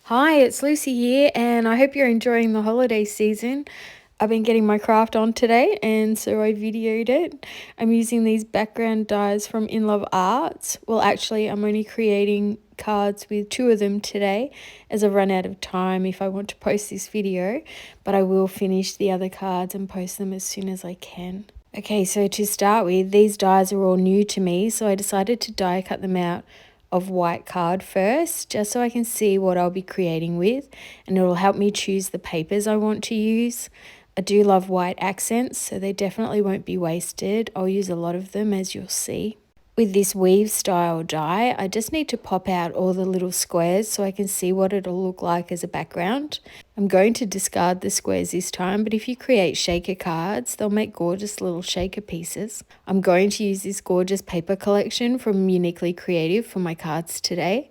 Hi, it's Lucy here, and I hope you're enjoying the holiday season. I've been getting my craft on today, and so I videoed it. I'm using these background dies from In Love Arts. Well, actually, I'm only creating cards with two of them today, as I've run out of time if I want to post this video, but I will finish the other cards and post them as soon as I can. Okay, so to start with, these dies are all new to me, so I decided to die cut them out of white card first, just so I can see what I'll be creating with, and it'll help me choose the papers I want to use. I do love white accents, so they definitely won't be wasted. I'll use a lot of them, as you'll see. With this weave style die, I just need to pop out all the little squares so I can see what it'll look like as a background. I'm going to discard the squares this time, but if you create shaker cards, they'll make gorgeous little shaker pieces. I'm going to use this gorgeous paper collection from Uniquely Creative for my cards today.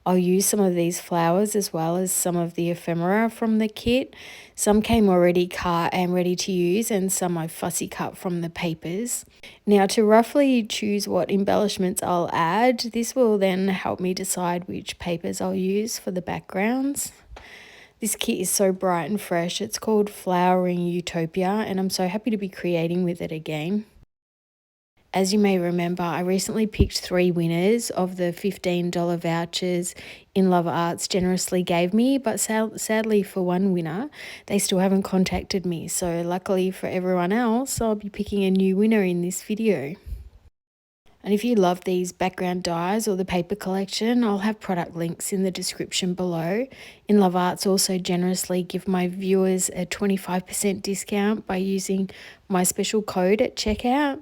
I'll use some of these flowers as well as some of the ephemera from the kit. Some came already cut and ready to use, and some I fussy cut from the papers. Now, to roughly choose what embellishments I'll add, this will then help me decide which papers I'll use for the backgrounds. This kit is so bright and fresh. It's called Flowering Utopia, and I'm so happy to be creating with it again. As you may remember, I recently picked 3 winners of the $15 vouchers In Love Arts generously gave me, but sadly for one winner, they still haven't contacted me. So luckily for everyone else, I'll be picking a new winner in this video. And if you love these background dies or the paper collection, I'll have product links in the description below. In Love Arts also generously give my viewers a 25% discount by using my special code at checkout.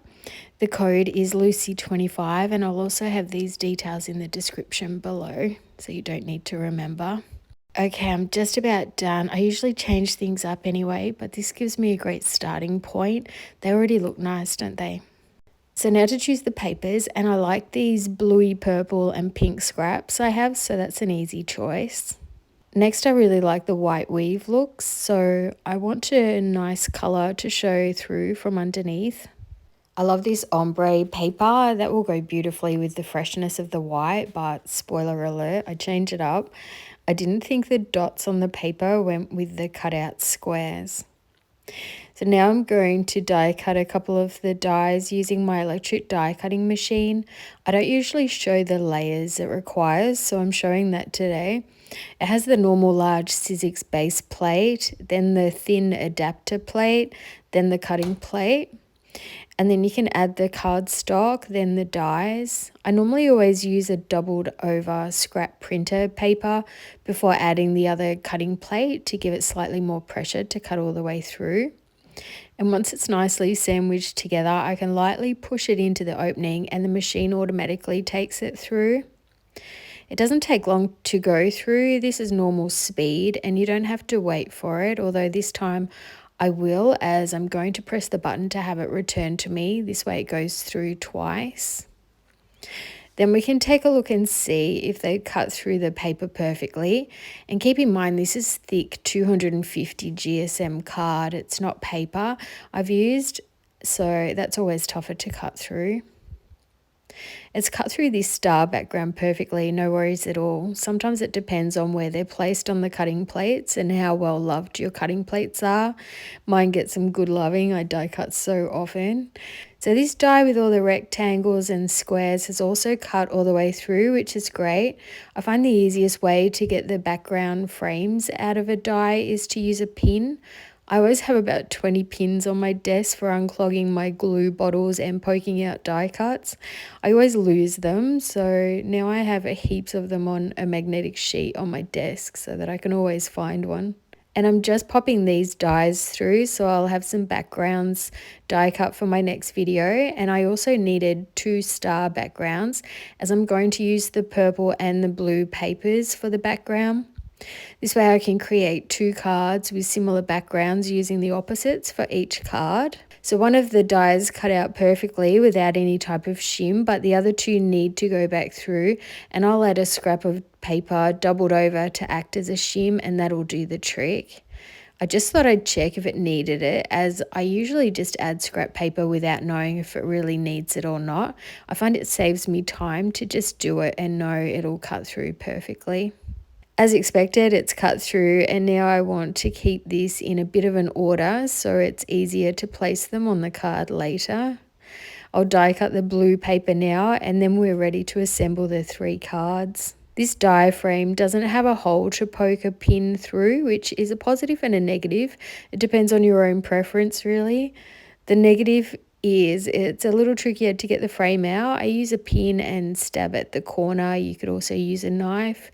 The code is Lucy25, and I'll also have these details in the description below, so you don't need to remember. Okay, I'm just about done. I usually change things up anyway, but this gives me a great starting point. They already look nice, don't they? So now to choose the papers, and I like these bluey purple and pink scraps I have, so that's an easy choice. Next, I really like the white weave looks, so I want a nice colour to show through from underneath. I love this ombre paper. That will go beautifully with the freshness of the white, but spoiler alert, I changed it up. I didn't think the dots on the paper went with the cutout squares. So now I'm going to die cut a couple of the dies using my electric die cutting machine. I don't usually show the layers it requires, so I'm showing that today. It has the normal large Sizzix base plate, then the thin adapter plate, then the cutting plate. And then you can add the cardstock, then the dies. I normally always use a doubled over scrap printer paper before adding the other cutting plate to give it slightly more pressure to cut all the way through. And once it's nicely sandwiched together, I can lightly push it into the opening and the machine automatically takes it through. It doesn't take long to go through. This is normal speed and you don't have to wait for it, although this time I will, as I'm going to press the button to have it return to me. This way it goes through twice. Then we can take a look and see if they cut through the paper perfectly. And keep in mind, this is thick 250 GSM card. It's not paper I've used, so that's always tougher to cut through. It's cut through this star background perfectly, no worries at all. Sometimes it depends on where they're placed on the cutting plates and how well loved your cutting plates are. Mine get some good loving, I die cut so often. So this die with all the rectangles and squares has also cut all the way through, which is great. I find the easiest way to get the background frames out of a die is to use a pin. I always have about 20 pins on my desk for unclogging my glue bottles and poking out die cuts. I always lose them, so now I have heaps of them on a magnetic sheet on my desk so that I can always find one. And I'm just popping these dies through, so I'll have some backgrounds die cut for my next video. And I also needed 2 star backgrounds, as I'm going to use the purple and the blue papers for the background. This way I can create 2 cards with similar backgrounds using the opposites for each card. So one of the dies cut out perfectly without any type of shim, but the other 2 need to go back through, and I'll add a scrap of paper doubled over to act as a shim, and that'll do the trick. I just thought I'd check if it needed it, as I usually just add scrap paper without knowing if it really needs it or not. I find it saves me time to just do it and know it'll cut through perfectly. As expected, it's cut through, and now I want to keep this in a bit of an order so it's easier to place them on the card later. I'll die cut the blue paper now, and then we're ready to assemble the 3 cards. This die frame doesn't have a hole to poke a pin through, which is a positive and a negative. It depends on your own preference, really. The negative is it's a little trickier to get the frame out. I use a pin and stab at the corner. You could also use a knife,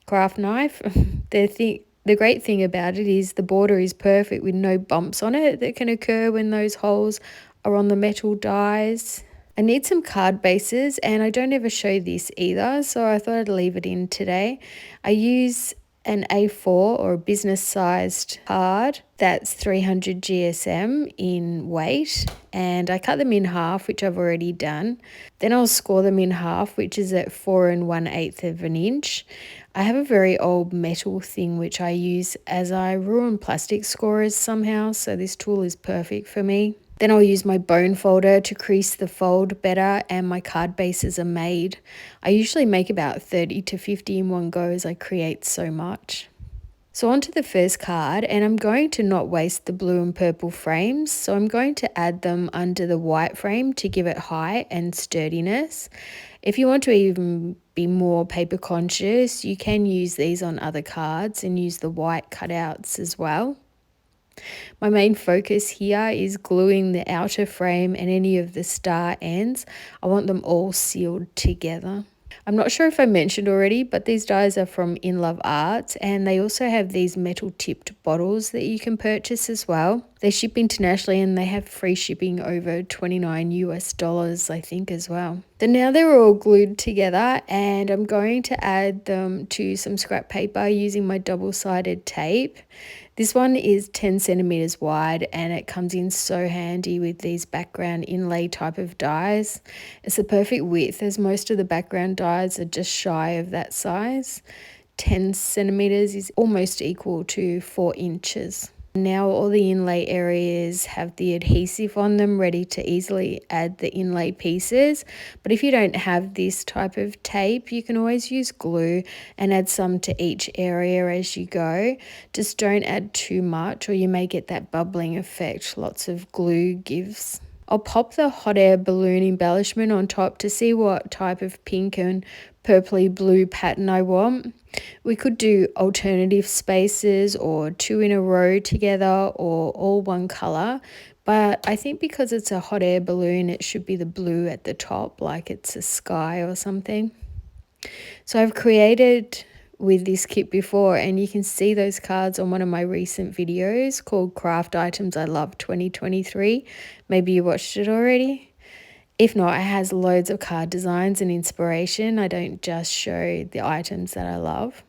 craft knife. The great thing about it is the border is perfect with no bumps on it that can occur when those holes are on the metal dies. I need some card bases, and I don't ever show this either, so I thought I'd leave it in today. I use an A4 or a business sized card that's 300 GSM in weight, and I cut them in half, which I've already done. Then I'll score them in half, which is at 4 1/8 of an inch. I have a very old metal thing which I use as I ruin plastic scorers somehow, so this tool is perfect for me. Then I'll use my bone folder to crease the fold better, and my card bases are made. I usually make about 30 to 50 in one go as I create so much. So onto the first card, and I'm going to not waste the blue and purple frames, so I'm going to add them under the white frame to give it height and sturdiness. If you want to even be more paper conscious, you can use these on other cards and use the white cutouts as well. My main focus here is gluing the outer frame and any of the star ends. I want them all sealed together. I'm not sure if I mentioned already, but these dies are from In Love Arts, and they also have these metal tipped bottles that you can purchase as well. They ship internationally and they have free shipping over $29 US, I think, as well. So now they're all glued together, and I'm going to add them to some scrap paper using my double-sided tape. This one is 10 centimeters wide, and it comes in so handy with these background inlay type of dies. It's the perfect width, as most of the background dies are just shy of that size. 10 centimeters is almost equal to 4 inches. Now all the inlay areas have the adhesive on them ready to easily add the inlay pieces. But if you don't have this type of tape, you can always use glue and add some to each area as you go. Just don't add too much or you may get that bubbling effect lots of glue gives. I'll pop the hot air balloon embellishment on top to see what type of pink and purpley blue pattern I want. We could do alternative spaces or 2 in a row together or all one color, but I think because it's a hot air balloon, it should be the blue at the top, like it's a sky or something. So I've created with this kit before, and you can see those cards on one of my recent videos called Craft Items I Love 2023. Maybe you watched it already. If not, it has loads of card designs and inspiration. I don't just show the items that I love.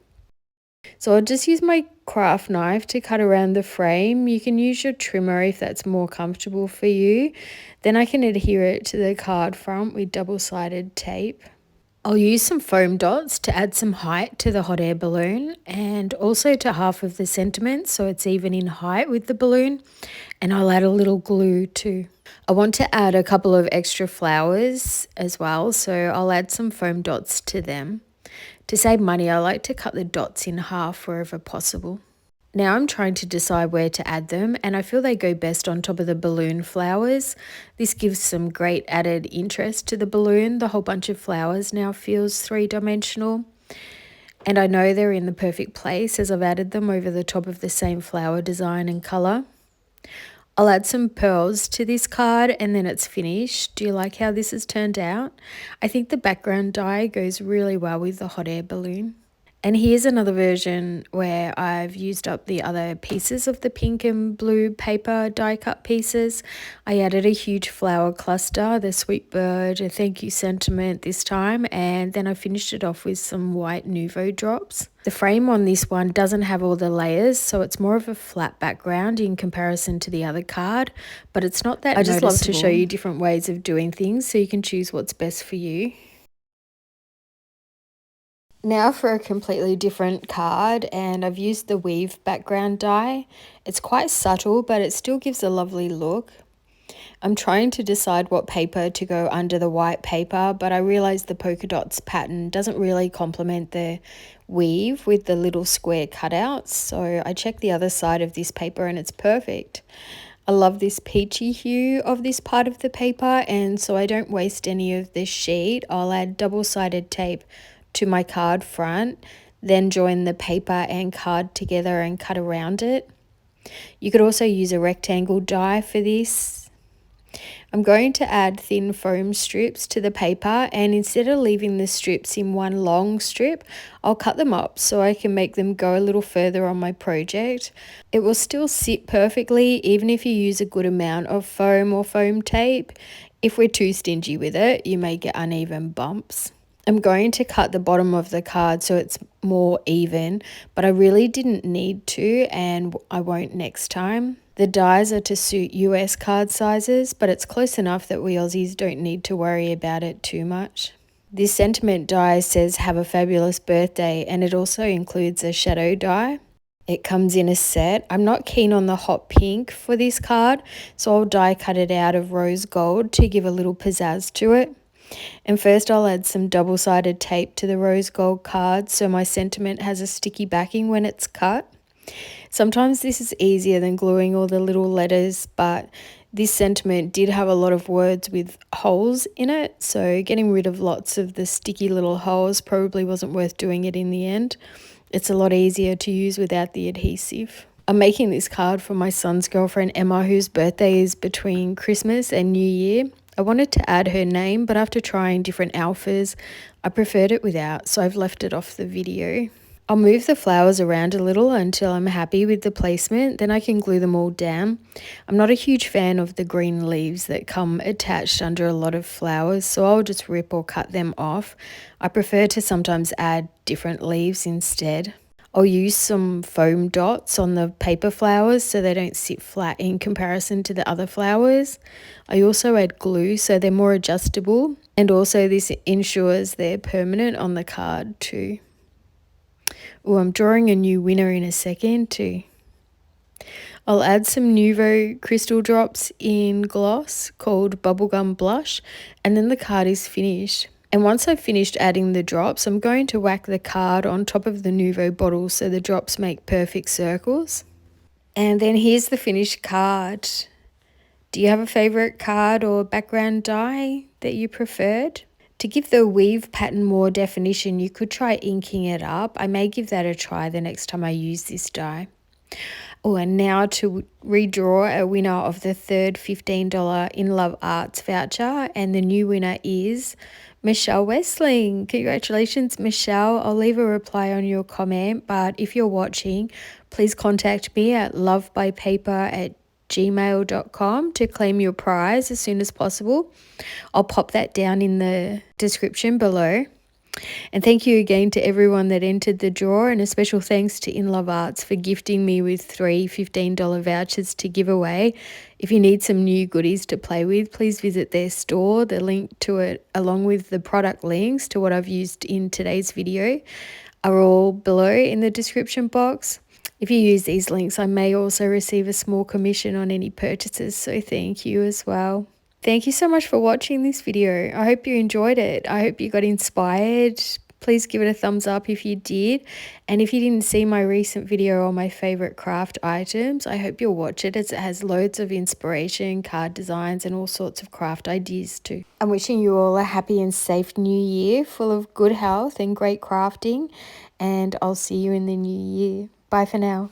So I'll just use my craft knife to cut around the frame. You can use your trimmer if that's more comfortable for you. Then I can adhere it to the card front with double-sided tape. I'll use some foam dots to add some height to the hot air balloon and also to half of the sentiment so it's even in height with the balloon. And I'll add a little glue too. I want to add a couple of extra flowers as well, so I'll add some foam dots to them. To save money, I like to cut the dots in half wherever possible. Now I'm trying to decide where to add them, and I feel they go best on top of the balloon flowers. This gives some great added interest to the balloon. The whole bunch of flowers now feels three-dimensional. And I know they're in the perfect place as I've added them over the top of the same flower design and colour. I'll add some pearls to this card and then it's finished. Do you like how this has turned out? I think the background die goes really well with the hot air balloon. And here's another version where I've used up the other pieces of the pink and blue paper die cut pieces. I added a huge flower cluster, the sweet bird, a thank you sentiment this time, and then I finished it off with some white Nuvo drops. The frame on this one doesn't have all the layers, so it's more of a flat background in comparison to the other card, but it's not that noticeable. I just love to show you different ways of doing things so you can choose what's best for you. Now for a completely different card, and I've used the weave background die. It's quite subtle, but it still gives a lovely look. I'm trying to decide what paper to go under the white paper, but I realized the polka dots pattern doesn't really complement the weave with the little square cutouts, so I checked the other side of this paper and it's perfect. I love this peachy hue of this part of the paper, and so I don't waste any of this sheet. I'll add double-sided tape to my card front, then join the paper and card together and cut around it. You could also use a rectangle die for this. I'm going to add thin foam strips to the paper, and instead of leaving the strips in one long strip, I'll cut them up so I can make them go a little further on my project. It will still sit perfectly even if you use a good amount of foam or foam tape. If we're too stingy with it, you may get uneven bumps. I'm going to cut the bottom of the card so it's more even, but I really didn't need to, and I won't next time. The dies are to suit US card sizes, but it's close enough that we Aussies don't need to worry about it too much. This sentiment die says have a fabulous birthday, and it also includes a shadow die. It comes in a set. I'm not keen on the hot pink for this card, so I'll die cut it out of rose gold to give a little pizzazz to it. And first I'll add some double-sided tape to the rose gold card so my sentiment has a sticky backing when it's cut. Sometimes this is easier than gluing all the little letters, but this sentiment did have a lot of words with holes in it, so getting rid of lots of the sticky little holes probably wasn't worth doing it in the end. It's a lot easier to use without the adhesive. I'm making this card for my son's girlfriend Emma, whose birthday is between Christmas and New Year. I wanted to add her name, but after trying different alphas, I preferred it without, so I've left it off the video. I'll move the flowers around a little until I'm happy with the placement, then I can glue them all down. I'm not a huge fan of the green leaves that come attached under a lot of flowers, so I'll just rip or cut them off. I prefer to sometimes add different leaves instead. I'll use some foam dots on the paper flowers so they don't sit flat in comparison to the other flowers. I also add glue so they're more adjustable, and also this ensures they're permanent on the card too. Oh, I'm drawing a new winner in a second too. I'll add some Nuvo crystal drops in gloss called Bubblegum Blush, and then the card is finished. And once I've finished adding the drops, I'm going to whack the card on top of the Nuvo bottle so the drops make perfect circles. And then here's the finished card. Do you have a favourite card or background die that you preferred? To give the weave pattern more definition, you could try inking it up. I may give that a try the next time I use this die. Oh, and now to redraw a winner of the third $15 In Love Arts voucher, and the new winner is Michelle Westling. Congratulations, Michelle. I'll leave a reply on your comment, but if you're watching, please contact me at lovebypaper@gmail.com to claim your prize as soon as possible. I'll pop that down in the description below. And thank you again to everyone that entered the draw, and a special thanks to In Love Arts for gifting me with 3 $15 vouchers to give away. If you need some new goodies to play with, please visit their store. The link to it, along with the product links to what I've used in today's video, are all below in the description box. If you use these links, I may also receive a small commission on any purchases, so thank you as well. Thank you so much for watching this video. I hope you enjoyed it. I hope you got inspired. Please give it a thumbs up if you did. And if you didn't see my recent video on my favorite craft items, I hope you'll watch it as it has loads of inspiration, card designs, and all sorts of craft ideas too. I'm wishing you all a happy and safe new year full of good health and great crafting. And I'll see you in the new year. Bye for now.